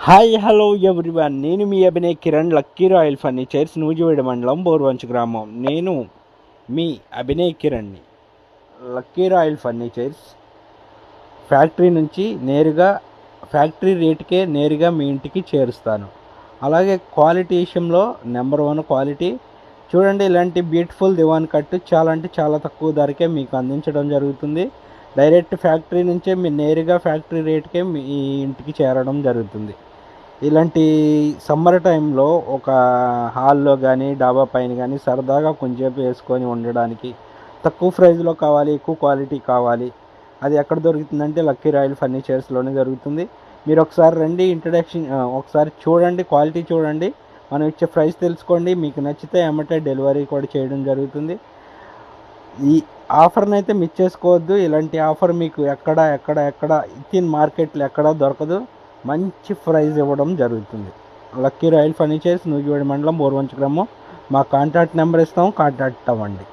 Hi hello everyone, నేను మీ Abhinay Kiran, lucky royal furnitures, Nuzvid మండలం, బోర్వంచ్ గ్రామం. నేను మీ అభినయ్ కిరణ్ని. లక్కీ రాయల్ ఫర్నిచర్స్ ఫ్యాక్టరీ నుంచి నేరుగా ఫ్యాక్టరీ రేటుకే నేరుగా మీ ఇంటికి చేరుస్తాను. అలాగే క్వాలిటీ విషయంలో నెంబర్ 1 క్వాలిటీ. చూడండి, ఇలాంటి బ్యూటిఫుల్ దివాన్ కట్టు చాలా అంటే చాలా తక్కువ ధరకే మీకు అందించడం జరుగుతుంది. డైరెక్ట్ ఫ్యాక్టరీ నుంచే మీరు నేరుగా ఫ్యాక్టరీ రేటుకే మీ ఇంటికి చేరడం జరుగుతుంది. ఇలాంటి సమ్మర్ టైంలో ఒక హాల్లో కానీ డాబా పైన కానీ సరదాగా కొంచెంసేపు వేసుకొని ఉండడానికి తక్కువ ప్రైస్లో కావాలి, ఎక్కువ క్వాలిటీ కావాలి, అది ఎక్కడ దొరుకుతుందంటే లక్కీ రాయల్ ఫర్నిచర్స్లోనే దొరుకుతుంది. మీరు ఒకసారి రండి, ఇంట్రడక్షన్ ఒకసారి చూడండి, క్వాలిటీ చూడండి, మనం ఇచ్చే ప్రైస్ తెలుసుకోండి. మీకు నచ్చితే ఎమ్మటే డెలివరీ కూడా చేయడం జరుగుతుంది. ఈ ఆఫర్ని అయితే మిస్ చేసుకోవద్దు. ఇలాంటి ఆఫర్ మీకు ఎక్కడ ఇన్ మార్కెట్లో ఎక్కడా దొరకదు. మంచి ప్రైజ్ ఇవ్వడం జరుగుతుంది. లక్కీ రాయల్ ఫర్నిచర్స్, నూజివీడు మండలం, బోర్వంచ్ గ్రామం. మా కాంటాక్ట్ నెంబర్ ఇస్తాము, కాంటాక్ట్ అవ్వండి.